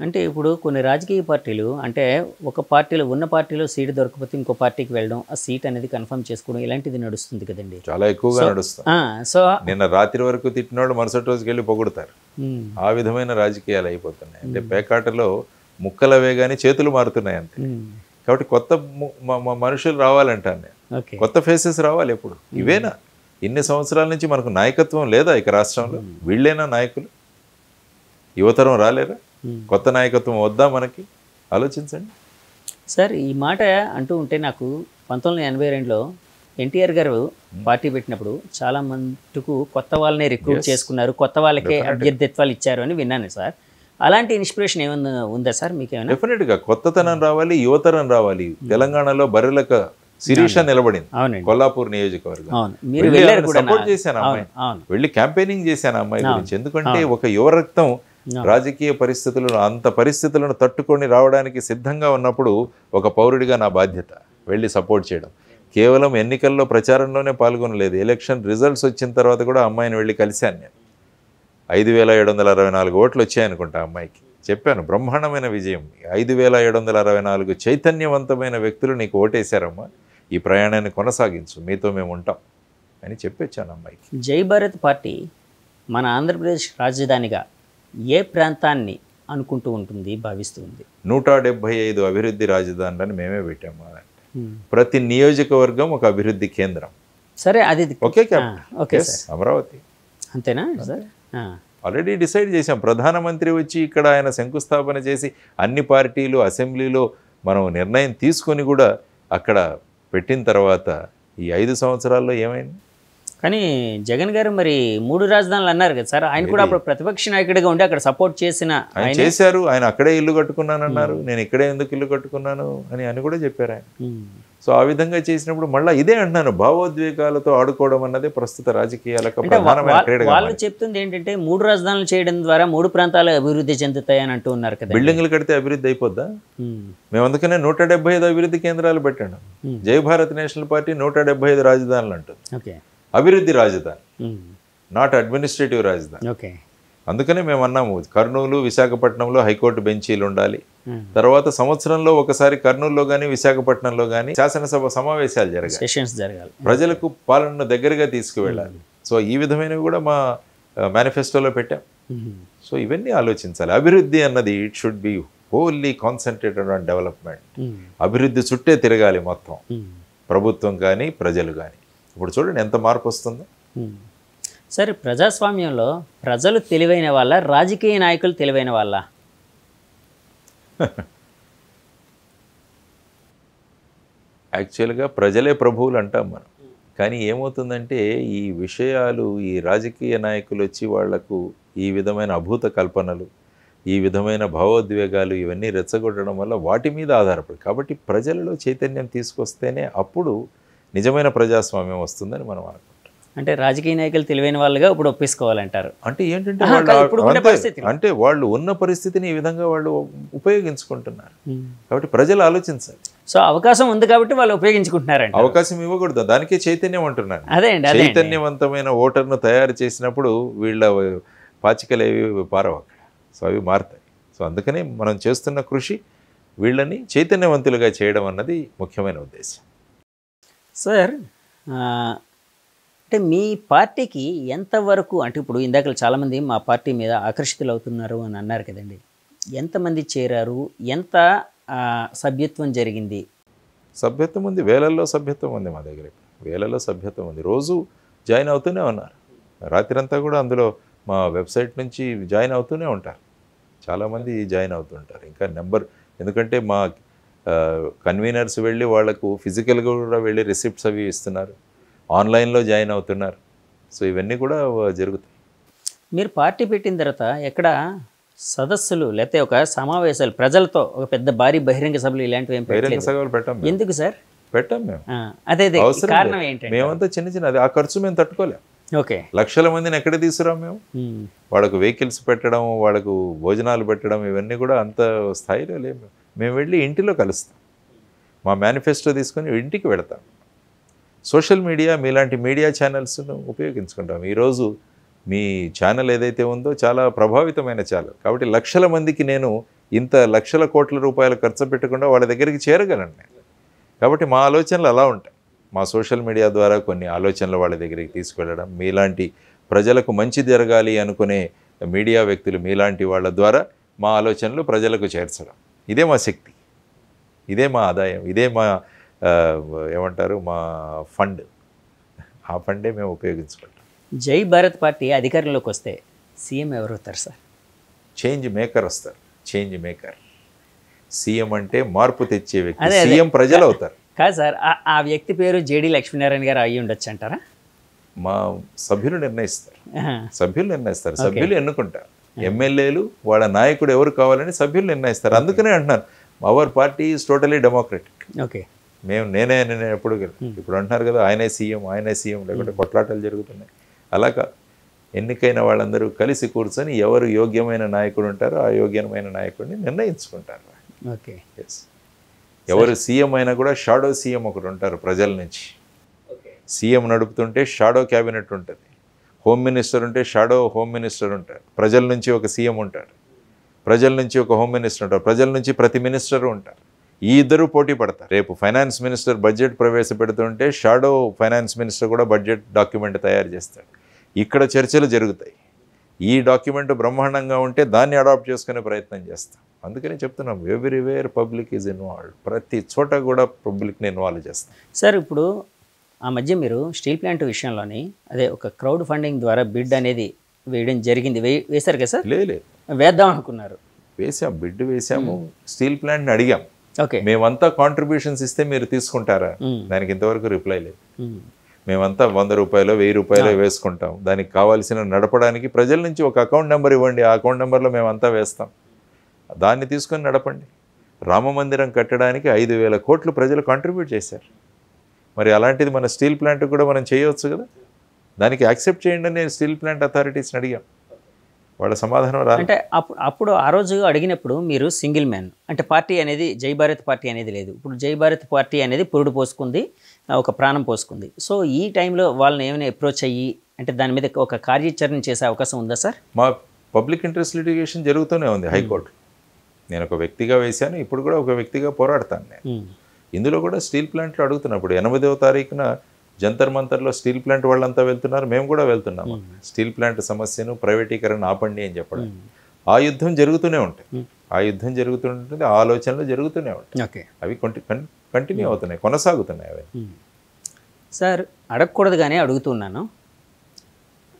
అంటే ఇప్పుడు కొన్ని రాజకీయ పార్టీలు అంటే ఒక పార్టీలో ఉన్న పార్టీలో సీటు దొరకకపోతే ఇంకో పార్టీకి వెళ్ళడం, ఆ సీట్ అనేది కన్ఫర్మ్ చేసుకోవడం ఇలాంటిది నడుస్తుంది కదండి. చాలా ఎక్కువగా నడుస్తుంది. సో నిన్న రాత్రి వరకు తిట్టినోళ్ళు మరుసటి రోజుకి వెళ్ళి పొగుడుతారు. ఆ విధమైన రాజకీయాలు అయిపోతున్నాయి. అంటే పేకాటలో ముక్కల వేగానే చేతులు మారుతున్నాయి అంతే. కాబట్టి కొత్త మనుషులు రావాలంటాను నేను. కొత్త ఫేసెస్ రావాలి. ఎప్పుడు ఇవేనా? ఇన్ని సంవత్సరాల నుంచి మనకు నాయకత్వం లేదా ఇక రాష్ట్రంలో? వీళ్ళేనా నాయకులు? యువతరం రాలేరా? కొత్త నాయకత్వం వద్దా మనకి? ఆలోచించండి సార్. ఈ మాట అంటూ ఉంటే నాకు 1982లో ఎన్టీఆర్ గారు పార్టీ పెట్టినప్పుడు చాలా మటుకు కొత్త వాళ్ళని రిక్రూట్ చేసుకున్నారు, కొత్త వాళ్ళకే అభ్యర్థిత్వాలు ఇచ్చారు అని విన్నాను సార్. అలాంటి ఇన్స్పిరేషన్ ఏమైనా ఉందా సార్ మీకేమైనా? డెఫినెట్గా కొత్తతనం రావాలి, యువతరం రావాలి. తెలంగాణలో బర్రెలక శిరీష నిలబడింది కొల్లాపూర్ నియోజకవర్గం. సపోర్ట్ చేశాను అమ్మాయి, వెళ్ళి క్యాంపెయినింగ్ చేశాను అమ్మాయి గురించి. ఎందుకంటే ఒక యువరక్తం రాజకీయ పరిస్థితులను అంత పరిస్థితులను తట్టుకొని రావడానికి సిద్ధంగా ఉన్నప్పుడు ఒక పౌరుడిగా నా బాధ్యత వెళ్ళి సపోర్ట్ చేయడం. కేవలం ఎన్నికల్లో ప్రచారంలోనే పాల్గొనలేదు, ఎలక్షన్ రిజల్ట్స్ వచ్చిన తర్వాత కూడా అమ్మాయిని వెళ్ళి కలిశాను నేను. 5764 ఓట్లు వచ్చాయనుకుంటా అమ్మాయికి. చెప్పాను బ్రహ్మాండమైన విజయం, 5764 చైతన్యవంతమైన వ్యక్తులు నీకు ఓటేశారమ్మా, ఈ ప్రయాణాన్ని కొనసాగించు, మీతో మేము ఉంటాం అని చెప్పొచ్చాను అమ్మాయికి. జై భారత్ పార్టీ మన ఆంధ్రప్రదేశ్ రాజధానిగా ఏ ప్రాంతాన్ని అనుకుంటూ ఉంటుంది, భావిస్తుంది? 175 అభివృద్ధి రాజధానులని మేమే పెట్టాము. ప్రతి నియోజకవర్గం ఒక అభివృద్ధి కేంద్రం. సరే, అది ఓకే అమరావతి అంతేనా సార్? ఆల్రెడీ డిసైడ్ చేశాం. ప్రధానమంత్రి వచ్చి ఇక్కడ ఆయన శంకుస్థాపన చేసి అన్ని పార్టీలు అసెంబ్లీలో మనం నిర్ణయం తీసుకొని కూడా అక్కడ పెట్టిన తర్వాత ఈ 5 సంవత్సరాల్లో ఏమైంది? కానీ జగన్ గారు మరి 3 రాజధానులు అన్నారు కదా సార్. ఆయన కూడా అప్పుడు ప్రతిపక్ష నాయకుడిగా ఉండి అక్కడ సపోర్ట్ చేసిన ఆయన చేశారు. ఆయన అక్కడే ఇల్లు కట్టుకున్నానన్నారు, నేను ఇక్కడే ఎందుకు ఇల్లు కట్టుకున్నాను అని కూడా చెప్పారు ఆయన. సో ఆ విధంగా చేసినప్పుడు మళ్ళీ ఇదే అంటున్నాను, భావోద్వేగాలతో ఆడుకోవడం అన్నదే ప్రస్తుత రాజకీయాలకు ప్రధానమైన క్రీడ. వాళ్ళు చెప్తుంది ఏంటంటే 3 రాజధానులు చేయడం ద్వారా 3 ప్రాంతాలు అభివృద్ధి చెందుతాయని అంటూ ఉన్నారు కదా. బిల్డింగ్లు కడితే అభివృద్ధి అయిపోద్దా? మేము అందుకనే 175 అభివృద్ధి కేంద్రాలు పెట్టాను. జై భారత్ నేషనల్ పార్టీ 175 రాజధానులు అంటుంది. అభివృద్ధి రాజధాని, నాట్ అడ్మినిస్ట్రేటివ్ రాజధాని. అందుకనే మేము అన్నాము కర్నూలు విశాఖపట్నంలో హైకోర్టు బెంచీలు ఉండాలి. తర్వాత సంవత్సరంలో ఒకసారి కర్నూలులో కానీ విశాఖపట్నంలో కానీ శాసనసభ సమావేశాలు జరగాలి, ప్రజలకు పాలనను దగ్గరగా తీసుకువెళ్ళాలి. సో ఈ విధమైనవి కూడా మా మేనిఫెస్టోలో పెట్టాం. సో ఇవన్నీ ఆలోచించాలి. అభివృద్ధి అన్నది it should be wholly concentrated on development. అభివృద్ధి చుట్టే తిరగాలి మొత్తం, ప్రభుత్వం కానీ ప్రజలు కానీ. ఇప్పుడు చూడండి ఎంత మార్పు వస్తుందో. సరే, ప్రజాస్వామ్యంలో ప్రజలు తెలివైన వాళ్ళ, రాజకీయ నాయకులు తెలివైన వాళ్ళ? యాక్చువల్గా ప్రజలే ప్రభువులు అంటాం మనం. కానీ ఏమవుతుందంటే ఈ విషయాలు, ఈ రాజకీయ నాయకులు వచ్చి వాళ్లకు ఈ విధమైన అభూత కల్పనలు, ఈ విధమైన భావోద్వేగాలు ఇవన్నీ రెచ్చగొట్టడం వల్ల వాటి మీద ఆధారపడి, కాబట్టి ప్రజలలో చైతన్యం తీసుకొస్తేనే అప్పుడు నిజమైన ప్రజాస్వామ్యం వస్తుందని మనం అనుకుంటాం. అంటే రాజకీయ నాయకులు తెలివైన వాళ్ళుగా ఇప్పుడు ఒప్పించుకోవాలంటారు. అంటే ఏంటంటే అంటే వాళ్ళు ఉన్న పరిస్థితిని ఈ విధంగా వాళ్ళు ఉపయోగించుకుంటున్నారు. కాబట్టి ప్రజలు ఆలోచించాలి. సో అవకాశం ఉంది కాబట్టి వాళ్ళు ఉపయోగించుకుంటున్నారు. అవకాశం ఇవ్వకూడదు, దానికే చైతన్యం అంటున్నాను. చైతన్యవంతమైన ఓటర్ను తయారు చేసినప్పుడు వీళ్ళ పాచికలేవి పారవు అక్కడ. సో అవి మారుతాయి. సో అందుకనే మనం చేస్తున్న కృషి వీళ్ళని చైతన్యవంతులుగా చేయడం అన్నది ముఖ్యమైన ఉద్దేశం. సార్, అంటే మీ పార్టీకి ఎంతవరకు, అంటే ఇప్పుడు ఇందాక చాలామంది మా పార్టీ మీద ఆకర్షితులు అవుతున్నారు అని అన్నారు కదండి, ఎంతమంది చేరారు, ఎంత సభ్యత్వం జరిగింది? సభ్యత్వం ఉంది, వేలల్లో సభ్యత్వం ఉంది మా దగ్గర, వేలలో సభ్యత్వం ఉంది. రోజు జాయిన్ అవుతూనే ఉన్నారు. రాత్రంతా కూడా అందులో మా వెబ్సైట్ నుంచి జాయిన్ అవుతూనే ఉంటారు. చాలామంది జాయిన్ అవుతుంటారు. ఇంకా నెంబర్, ఎందుకంటే మా కన్వీనర్స్ వెళ్ళి వాళ్లకు ఫిజికల్గా కూడా వెళ్ళి రిసిప్ట్స్ అవి ఇస్తున్నారు, ఆన్లైన్లో జాయిన్ అవుతున్నారు. సో ఇవన్నీ కూడా జరుగుతాయి. మీరు పార్టీ పెట్టిన తర్వాత ఎక్కడ సదస్సులు లేకపోతే ఒక సమావేశాలు ప్రజలతో ఒక పెద్ద భారీ బహిరంగ సభలు ఇలాంటివి బహిరంగ సభలు పెట్టాం? ఎందుకు సార్ పెట్టాం మేము? అదే కారణం ఏంటంటే మేమంతా చిన్న చిన్న, అది ఆ ఖర్చు మేము తట్టుకోలేం. ఓకే, లక్షల మందిని ఎక్కడ తీసుకురాం మేము. వాళ్ళకు వెహికల్స్ పెట్టడం, వాళ్ళకు భోజనాలు పెట్టడం, ఇవన్నీ కూడా అంత స్థాయిలో లేవు. మేము వెళ్ళి ఇంటిలో కలుస్తాం, మా మేనిఫెస్టో తీసుకొని ఇంటికి వెళతాం. సోషల్ మీడియా, మీలాంటి మీడియా ఛానల్స్ను ఉపయోగించుకుంటాం. ఈరోజు మీ ఛానల్ ఏదైతే ఉందో చాలా ప్రభావితమైన ఛానల్, కాబట్టి లక్షల మందికి నేను ఇంత లక్షల కోట్ల రూపాయలు ఖర్చు పెట్టకుండా వాళ్ళ దగ్గరికి చేరగలను నేను. కాబట్టి మా ఆలోచనలు అలా ఉంటాయి. మా సోషల్ మీడియా ద్వారా కొన్ని ఆలోచనలు వాళ్ళ దగ్గరికి తీసుకెళ్ళడం, మీలాంటి ప్రజలకు మంచి జరగాలి అనుకునే మీడియా వ్యక్తులు మీలాంటి వాళ్ళ ద్వారా మా ఆలోచనలు ప్రజలకు చేర్చడం. ఇదే మా శక్తి, ఇదే మా ఆదాయం, ఇదే మా ఏమంటారు మా ఫండ్. ఆ ఫండే మేము ఉపయోగించుకుంటాం. జై భారత్ పార్టీ అధికారంలోకి వస్తే సీఎం ఎవరు అవుతారు సార్? చేంజ్ మేకర్ వస్తారు. Change maker. సీఎం అంటే మార్పు తెచ్చే వ్యక్తి. సీఎం ప్రజలు అవుతారు. కాదు సార్, ఆ వ్యక్తి పేరు జేడి లక్ష్మీనారాయణ గారు అయ్యి ఉండొచ్చు అంటారా? మా సభ్యులు నిర్ణయిస్తారు. సభ్యులు ఎన్నుకుంటారు. ఎమ్మెల్యేలు వాళ్ళ నాయకుడు ఎవరు కావాలని సభ్యులు నిర్ణయిస్తారు. అందుకనే అంటున్నాను, our party is totally democratic. Okay, మేము నేనే ఎప్పుడు ఇప్పుడు అంటున్నారు కదా ఆయనే సీఎం లేకుంటే కొట్లాటలు జరుగుతున్నాయి. అలాగా ఎన్నికైన వాళ్ళందరూ కలిసి కూర్చొని ఎవరు యోగ్యమైన నాయకుడు ఉంటారో ఆ యోగ్యమైన నాయకుడిని నిర్ణయించుకుంటారు. Okay, yes. ఎవరు సీఎం అయినా కూడా షాడో సీఎం ఒకరు ఉంటారు ప్రజల నుంచి. సీఎం నడుపుతుంటే షాడో క్యాబినెట్ ఉంటుంది. హోమ్ మినిస్టర్ ఉంటే షాడో హోమ్ మినిస్టర్ ఉంటారు. ప్రజల నుంచి ఒక సీఎం ఉంటారు, ప్రజల నుంచి ఒక హోమ్ మినిస్టర్ ఉంటారు, ప్రజల నుంచి ప్రతి మినిస్టరు ఉంటారు. ఈ ఇద్దరు పోటీ పడతారు. రేపు ఫైనాన్స్ మినిస్టర్ బడ్జెట్ ప్రవేశపెడుతుంటే షాడో ఫైనాన్స్ మినిస్టర్ కూడా బడ్జెట్ డాక్యుమెంట్ తయారు చేస్తాడు. ఇక్కడ చర్చలు జరుగుతాయి. ఈ డాక్యుమెంట్ బ్రహ్మాండంగా ఉంటే దాన్ని అడాప్ట్ చేసుకునే ప్రయత్నం చేస్తాం. అందుకని చెప్తున్నాం, ఎవ్రీవేర్ పబ్లిక్ ఈజ్ ఇన్వాల్వ్డ్. ప్రతి చోట కూడా పబ్లిక్ని ఇన్వాల్వ్ చేస్తాం. సార్, ఇప్పుడు ఆ మధ్య మీరు స్టీల్ ప్లాంట్ విషయంలోని అదే ఒక క్రౌడ్ ఫండింగ్ ద్వారా బిడ్ అనేది వేయడం జరిగింది. వేశారు కదా సార్? లేదు, వేద్దాం అనుకున్నారు. బిడ్ వేసాము. స్టీల్ ప్లాంట్ని అడిగాం, ఓకే మేమంతా కాంట్రిబ్యూషన్స్ ఇస్తే మీరు తీసుకుంటారా? దానికి ఇంతవరకు రిప్లై లేదు. మేమంతా 100 రూపాయలు 1000 రూపాయలు వేసుకుంటాం. దానికి కావాల్సిన నడపడానికి ప్రజల నుంచి ఒక అకౌంట్ నెంబర్ ఇవ్వండి, ఆ అకౌంట్ నెంబర్లో మేమంతా వేస్తాం, దాన్ని తీసుకొని నడపండి. రామ మందిరం కట్టడానికి 5000 కోట్లు ప్రజలు కాంట్రిబ్యూట్ చేశారు. మరి అలాంటిది మన స్టీల్ ప్లాంట్ కూడా మనం చేయవచ్చు కదా. దానికి యాక్సెప్ట్ చేయండి అని స్టీల్ ప్లాంట్ అథారిటీస్ని అడిగాం. వాళ్ళ సమాధానం రాదు. అంటే అప్పుడు ఆ రోజు అడిగినప్పుడు మీరు సింగిల్ మ్యాన్, అంటే పార్టీ అనేది జై భారత్ పార్టీ అనేది లేదు. ఇప్పుడు జై భారత్ పార్టీ అనేది పురుడు పోసుకుంది, ఒక ప్రాణం పోసుకుంది. సో ఈ టైంలో వాళ్ళని ఏమైనా అప్రోచ్ అయ్యి అంటే దాని మీద ఒక కార్యాచరణ చేసే అవకాశం ఉందా సార్? మా పబ్లిక్ ఇంట్రెస్ట్ లిటిగేషన్ జరుగుతూనే ఉంది హైకోర్టు. నేను ఒక వ్యక్తిగా వేశాను, ఇప్పుడు కూడా ఒక వ్యక్తిగా పోరాడతాను నేను. ఇందులో కూడా స్టీల్ ప్లాంట్లో అడుగుతున్నప్పుడు 8వ తారీఖున జంతర్ మంతర్లో స్టీల్ ప్లాంట్ వాళ్ళంతా వెళ్తున్నారు, మేము కూడా వెళ్తున్నాము. స్టీల్ ప్లాంట్ సమస్యను ప్రైవేటీకరణ ఆపండి అని చెప్పడం. ఆ యుద్ధం జరుగుతూనే ఉంటుంది, ఆ ఆలోచనలు జరుగుతూనే ఉంటాయి. అవి కంటిన్యూ అవుతున్నాయి, కొనసాగుతున్నాయి అవి. సార్, అడగకూడదు కానీ అడుగుతున్నాను.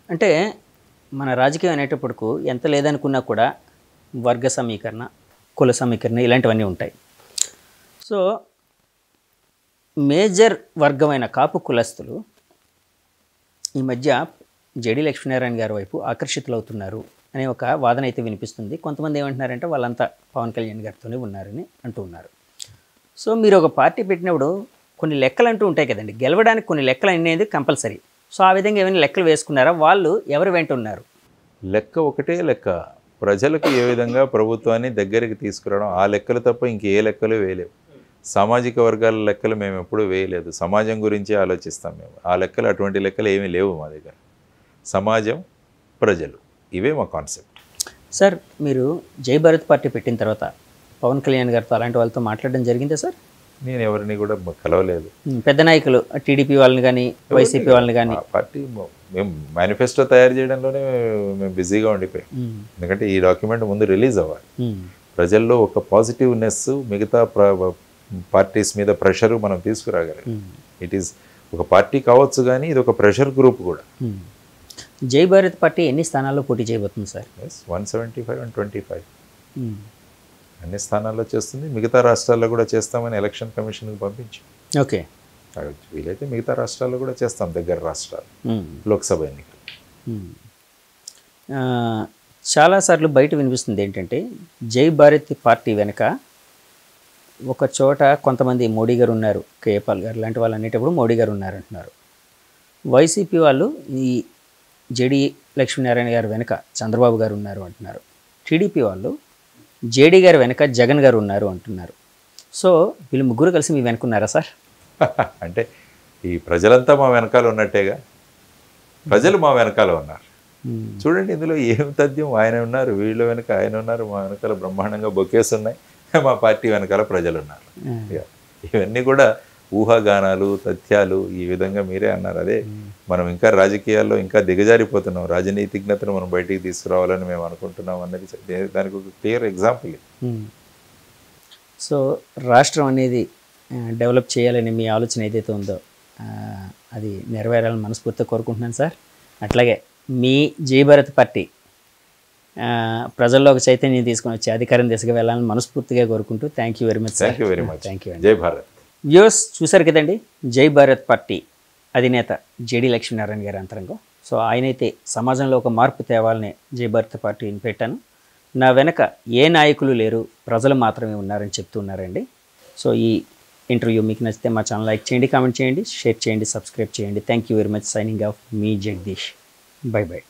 అంటే మన రాజకీయం అనేటప్పటికు ఎంత లేదనుకున్నా కూడా వర్గ సమీకరణ, కుల సమీకరణ ఇలాంటివన్నీ ఉంటాయి. సో మేజర్ వర్గమైన కాపు కులస్తులు ఈ మధ్య జేడి లక్ష్మీనారాయణ గారి వైపు ఆకర్షితులవుతున్నారు అనే ఒక వాదన అయితే వినిపిస్తుంది. కొంతమంది ఏమంటున్నారంటే వాళ్ళంతా పవన్ కళ్యాణ్ గారితోనే ఉన్నారని అంటూ ఉన్నారు. సో మీరు ఒక పార్టీ పెట్టినప్పుడు కొన్ని లెక్కలు అంటూ ఉంటాయి కదండి, గెలవడానికి కొన్ని లెక్కలు అనేది కంపల్సరీ. సో ఆ విధంగా ఏమైనా లెక్కలు వేసుకున్నారా? వాళ్ళు ఎవరు వెంట ఉన్నారు? లెక్క ఒకటే లెక్క, ప్రజలకు ఏ విధంగా ప్రభుత్వాన్ని దగ్గరికి తీసుకురావడం. ఆ లెక్కలు తప్ప ఇంకే లెక్కలు వేయలేవు. సామాజిక వర్గాల లెక్కలు మేము ఎప్పుడూ వేయలేదు. సమాజం గురించి ఆలోచిస్తాం మేము. ఆ లెక్కలు అటువంటి లెక్కలు ఏమీ లేవు మా దగ్గర. సమాజం, ప్రజలు, ఇవే మా కాన్సెప్ట్. సార్, మీరు జై భారత్ పార్టీ పెట్టిన తర్వాత పవన్ కళ్యాణ్ గారితో అలాంటి వాళ్ళతో మాట్లాడడం జరిగిందా సార్? నేను ఎవరిని కూడా కలవలేదు. పెద్ద నాయకులు టీడీపీ వాళ్ళని కానీ వైసీపీ వాళ్ళని కానీ పార్టీ మేము మేనిఫెస్టో తయారు చేయడంలోనే మేము బిజీగా ఉండిపోయాం. ఎందుకంటే ఈ డాక్యుమెంట్ ముందు రిలీజ్ అవ్వాలి. ప్రజల్లో ఒక పాజిటివ్నెస్, మిగతా పార్టీస్ మీద ప్రెషరు మనం తీసుకురాగలం. ఇట్ ఈస్ ఒక పార్టీ కావచ్చు కానీ ఇది ఒక ప్రెషర్ గ్రూప్ కూడా. జై భారత్ పార్టీ ఎన్ని స్థానాల్లో పోటీ చేయబోతుంది సార్? 175 and 25 అన్ని స్థానాల్లో చేస్తుంది. మిగతా రాష్ట్రాల్లో కూడా చేస్తామని ఎలక్షన్ కమిషన్కి పంపించాం. ఓకే, వీలైతే మిగతా రాష్ట్రాల్లో కూడా చేస్తాం, దగ్గర రాష్ట్రాలు లోక్సభ ఎన్నికలు. చాలాసార్లు బయట వినిపిస్తుంది ఏంటంటే జై భారత్ పార్టీ వెనక ఒక చోట కొంతమంది మోడీ గారు ఉన్నారు, కేపాల్ గారు లాంటి వాళ్ళు అనేటప్పుడు మోడీ గారు ఉన్నారంటున్నారు. వైసీపీ వాళ్ళు ఈ జేడి లక్ష్మీనారాయణ గారు వెనక చంద్రబాబు గారు ఉన్నారు అంటున్నారు. టీడీపీ వాళ్ళు జేడీ గారు వెనక జగన్ గారు ఉన్నారు అంటున్నారు. సో వీళ్ళు ముగ్గురు కలిసి మీ వెనుకున్నారా సార్? అంటే ఈ ప్రజలంతా మా వెనకాల ఉన్నట్టేగా, ప్రజలు మా వెనకాల ఉన్నారు. చూడండి ఇందులో ఏం తథ్యం, ఆయన ఉన్నారు, వీళ్ళ వెనక ఆయన ఉన్నారు, మా వెనకాల బ్రహ్మాండంగా బొకేస్ ఉన్నాయి, మా పార్టీ వెనకాల ప్రజలు ఉన్నారు. ఇవన్నీ కూడా ఊహాగానాలు, తథ్యాలు. ఈ విధంగా మీరే అన్నారు. అదే మనం ఇంకా రాజకీయాల్లో ఇంకా దిగజారిపోతున్నాం, రాజనీతిజ్ఞతను మనం బయటికి తీసుకురావాలని మేము అనుకుంటున్నాం అన్నది దానికి ఒక క్లియర్ ఎగ్జాంపుల్. సో రాష్ట్రం అనేది డెవలప్ చేయాలని మీ ఆలోచన ఏదైతే ఉందో అది నెరవేరాలని మనస్ఫూర్తిగా కోరుకుంటున్నాను సార్. అట్లాగే మీ జై భారత్ పార్టీ ప్రజల్లో ఒక చైతన్యం తీసుకొని వచ్చి అధికారం దిశగా వెళ్ళాలని మనస్ఫూర్తిగా కోరుకుంటూ thank you very much. Thank you very much. Thank you. జై భారత్. వ్యూస్ చూసారు కదండి, జై భారత్ పార్టీ అధినేత జేడి లక్ష్మీనారాయణ గారి అంతరంగం. సో ఆయనైతే సమాజంలో ఒక మార్పు తేవాలని జై భారత్ పార్టీని పెట్టాను, నా వెనక ఏ నాయకులు లేరు, ప్రజలు మాత్రమే ఉన్నారని చెప్తూ ఉన్నారండి. సో ఈ ఇంటర్వ్యూ మీకు నచ్చితే మా ఛానల్ లైక్ చేయండి, కామెంట్ చేయండి, షేర్ చేయండి, సబ్స్క్రైబ్ చేయండి. Thank you very much. Signing off me Jagadish. By by.